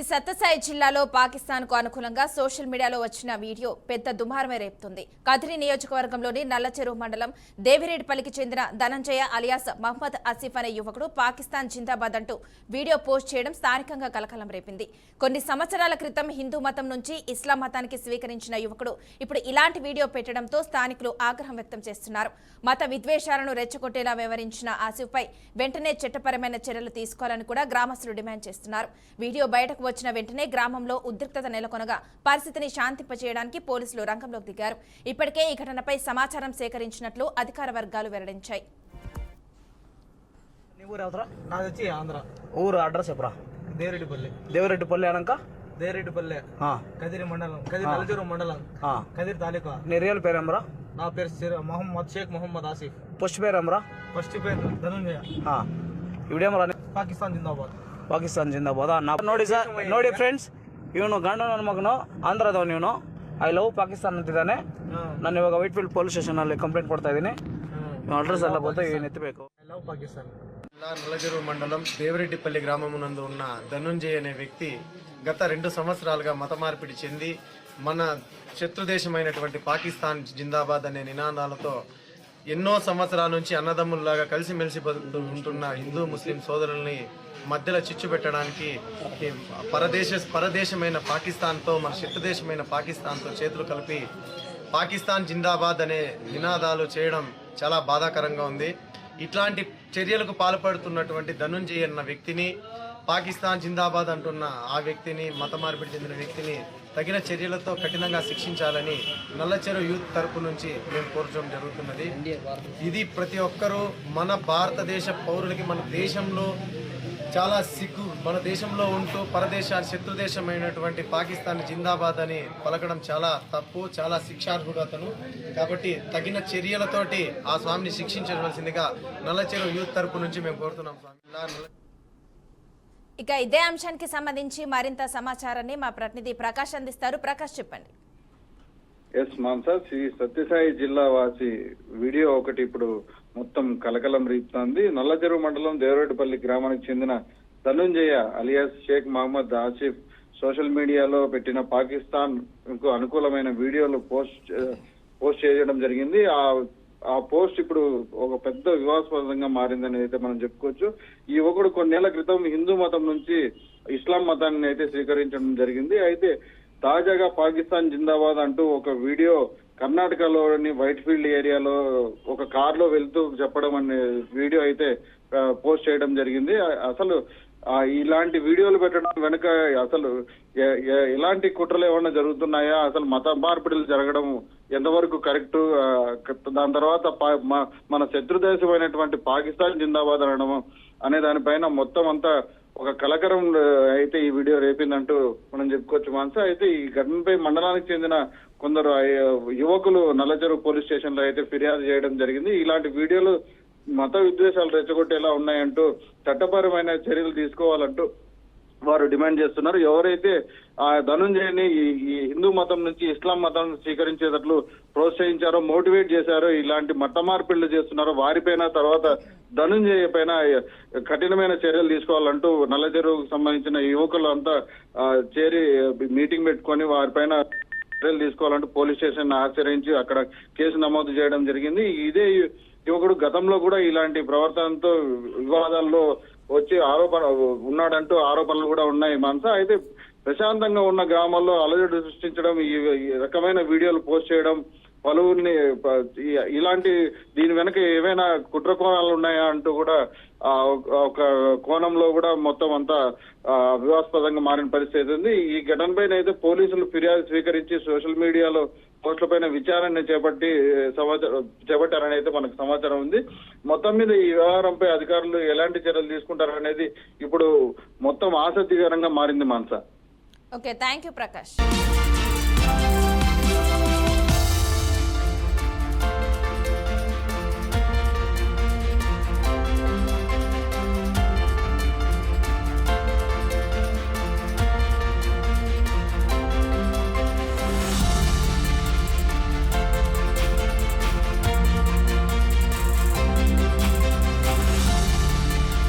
సత్యసాయి జిల్లాలో పాకిస్తాన్ కు అనుకూలంగా సోషల్ మీడియాలో వచ్చిన వీడియో పెద్ద దుమారమే రేపుతుంది. కదిరి నియోజకవర్గంలోని నల్లచెరువు మండలం దేవిరెడ్డిపల్లికి చెందిన ధనంజయ అలియాస్ మహమ్మద్ ఆసిఫ్ అనే యువకుడు పాకిస్తాన్ జిందాబాద్ అంటూ వీడియో పోస్ట్ చేయడం స్థానికంగా కలకలం రేపింది. కొన్ని సంవత్సరాల క్రితం హిందూ మతం నుంచి ఇస్లాం మతానికి స్వీకరించిన యువకుడు ఇప్పుడు ఇలాంటి వీడియో పెట్టడంతో స్థానికులు ఆగ్రహం వ్యక్తం చేస్తున్నారు. మత విద్వేషాలను రెచ్చగొట్టేలా వ్యవహరించిన ఆసిఫ్ పై వెంటనే చట్టపరమైన చర్యలు తీసుకోవాలని కూడా గ్రామస్తులు డిమాండ్ చేస్తున్నారు. వీడియో బయటకు వచ్చిన వెంటనే గ్రామంలో ఉద్రిక్తత నెలకొనగా పరిస్థితిని శాంతింపచేయడానికి పోలీసులు రంగంలోకి దిగారు. ఇప్పటికే ఈ ఘటనపై సమాచారం సేకరించినట్లు అధికార వర్గాలు వెల్లడించాయి. ఊరు అడ్రస్ చెప్పరా? దేవిరెడ్డిపల్లి అనక దేవిరెడ్డిపల్లి కదిరి మండలం, కదిరి నల్లచెరువు మండలం, కదిరి తాలూకా. నీ రియల్ పేరు ఏమరా? నా పేరు మొహమ్మద్ షేక్ మొహమ్మద్ ఆసిఫ్. ఫస్ట్ పేరు ఏమరా? ಫಸ್ಟ್ పేరు ಧನಂಜಯ. ಇವಿಡೇಮರ ಪಾಕಿಸ್ತಾನ್ ಜಿಂದಾಬಾದ್. ಪಾಕಿಸ್ತಾನ್ ಜಿಂದಾಬಾದ್. ನೋಡಿ ಸರ್, ನೋಡಿ ಫ್ರೆಂಡ್ಸ್, ಇವನು ಗಂಡ ನನ್ನ ಮಗನು ಆಂಧ್ರದವನು. ಇವನು ಐ ಲವ್ ಪಾಕಿಸ್ತಾನ್ ಅಂತಿದ್ದಾನೆ. ನಾನು ಇವಾಗ ವೈಟ್ ಫೀಲ್ಡ್ ಪೊಲೀಸ್ ಸ್ಟೇಷನ್ ಅಲ್ಲಿ ಕಂಪ್ಲೇಂಟ್ ಕೊಡ್ತಾ ಇದ್ದೀನಿ. అడ్రస్ ಎಲ್ಲ పోతే ಏನು ఎత్తిಬೇಕು. I love Pakistan. నల్లచెరువు మండలం దేవిరెడ్డిపల్లి గ్రామమునందు ఉన్న ధనుంజయ్ అనే వ్యక్తి గత 2 సంవత్సరాలుగా మత మార్పిడి చెంది మన శత్రుదేశమైనటువంటి పాకిస్తాన్ జిందాబాద్ అనే నినాదాలతో ఎన్నో సంవత్సరాల నుంచి అన్నదమ్ముల్లాగా కలిసిమెలిసి ఉంటున్న హిందూ ముస్లిం సోదరుల్ని మధ్యలో చిచ్చు పెట్టడానికి పరదేశమైన పాకిస్తాన్తో, మన శత్రుదేశమైన పాకిస్తాన్తో చేతులు కలిపి పాకిస్తాన్ జిందాబాద్ అనే నినాదాలు చేయడం చాలా బాధాకరంగా ఉంది. ఇట్లాంటి చర్యలకు పాల్పడుతున్నటువంటి ధనుంజయ్ అన్న వ్యక్తిని, పాకిస్తాన్ జిందాబాద్ అంటున్న ఆ వ్యక్తిని, మత మార్పిడి చెందిన వ్యక్తిని తగిన చర్యలతో కఠినంగా శిక్షించాలని నల్లచెరువు యూత్ తరపు నుంచి మేము కోరడం జరుగుతున్నది. ఇది ప్రతి ఒక్కరూ మన భారతదేశ పౌరులకి, మన దేశంలో చాలా సిగ్గు, మన దేశంలో ఉంటూ శత్రుదేశమైనటువంటి పాకిస్తాన్ జిందాబాద్ అని పలకడం చాలా తప్పు, చాలా శిక్షార్హుడతను. కాబట్టి తగిన చర్యలతోటి ఆ స్వామిని శిక్షించవలసిందిగా నల్లచెరువు యూత్ తరపు నుంచి మేము కోరుతున్నాం స్వామి. ఇక ఇదే అంశానికి సంబంధించి మరింత సమాచారాన్ని మా ప్రతినిధి ప్రకాష్ అందిస్తారు. ప్రకాష్, చెప్పండి. ఎస్ మాన్సా, శ్రీ సత్యసాయి జిల్లా వాసి వీడియో ఒకటి ఇప్పుడు మొత్తం కలకలం రీపుతోంది. నల్లచెరువు మండలం దేవరెడ్డిపల్లి గ్రామానికి చెందిన ధనుంజయ అలియాస్ షేక్ మహమ్మద్ ఆసిఫ్ సోషల్ మీడియాలో పెట్టిన పాకిస్తాన్ కు అనుకూలమైన వీడియోలు పోస్ట్ చేయడం జరిగింది. ఆ పోస్ట్ ఇప్పుడు ఒక పెద్ద వివాదాస్పదంగా మారిందని అయితే మనం చెప్పుకోవచ్చు. ఈ యువకుడు కొన్నేళ్ల క్రితం హిందూ మతం నుంచి ఇస్లాం మతాన్ని అయితే స్వీకరించడం జరిగింది. అయితే తాజాగా పాకిస్తాన్ జిందాబాద్ అంటూ ఒక వీడియో కర్ణాటకలోని వైట్ ఫీల్డ్ ఏరియాలో ఒక కార్ లో వెళ్తూ చెప్పడం అనే వీడియో అయితే పోస్ట్ చేయడం జరిగింది. అసలు ఇలాంటి వీడియోలు పెట్టడం వెనుక అసలు ఎలాంటి కుట్రలు ఏమన్నా జరుగుతున్నాయా, అసలు మత మార్పిడులు జరగడం ఎంతవరకు కరెక్ట్, దాని తర్వాత మన శత్రుదేశమైనటువంటి పాకిస్తాన్ జిందాబాద్ అనడం అనే దానిపైన మొత్తం అంతా ఒక కలకరం అయితే ఈ వీడియో రేపిందంటూ మనం చెప్పుకోవచ్చు మాన్సా. అయితే ఈ ఘటనపై మండలానికి చెందిన కొందరు యువకులు నల్లచెరువు పోలీస్ స్టేషన్ లో అయితే ఫిర్యాదు చేయడం జరిగింది. ఇలాంటి వీడియోలు మత విద్వేషాలు రెచ్చగొట్టేలా ఉన్నాయంటూ చట్టపరమైన చర్యలు తీసుకోవాలంటూ వారు డిమాండ్ చేస్తున్నారు. ఎవరైతే ఆ ధనుంజయని ఈ హిందూ మతం నుంచి ఇస్లాం మతం స్వీకరించేటట్లు ప్రోత్సహించారో, మోటివేట్ చేశారో, ఇలాంటి మత మార్పిళ్లు చేస్తున్నారో వారిపైన, తర్వాత ధనుంజయ పైన కఠినమైన చర్యలు తీసుకోవాలంటూ నల్లచెరువుకు సంబంధించిన యువకులు అంతా చేరి మీటింగ్ పెట్టుకొని వారిపైన చర్యలు తీసుకోవాలంటూ పోలీస్ స్టేషన్ ఆశ్రయించి అక్కడ కేసు నమోదు చేయడం జరిగింది. ఇదే యువకుడు గతంలో కూడా ఇలాంటి ప్రవర్తనతో వివాదాల్లో వచ్చి ఉన్నాడంటూ ఆరోపణలు కూడా ఉన్నాయి మనసా. అయితే ప్రశాంతంగా ఉన్న గ్రామాల్లో అలజడి సృష్టించడం, ఈ రకమైన వీడియోలు పోస్ట్ చేయడం, పలువురిని ఇలాంటి దీని వెనక ఏవైనా కుట్ర కోణాలు ఉన్నాయా అంటూ కూడా ఒక కోణంలో కూడా మొత్తం అంతా వివాదాస్పదంగా మారిన పరిస్థితి ఉంది. ఈ ఘటనపైన అయితే పోలీసులు ఫిర్యాదు స్వీకరించి సోషల్ మీడియాలో పోస్టులపైన విచారణ చేపట్టారని అయితే మనకు సమాచారం ఉంది. మొత్తం మీద ఈ వ్యవహారంపై అధికారులు ఎలాంటి చర్యలు తీసుకుంటారనేది ఇప్పుడు మొత్తం ఆసక్తికరంగా మారింది Mansa. Okay, thank you Prakash.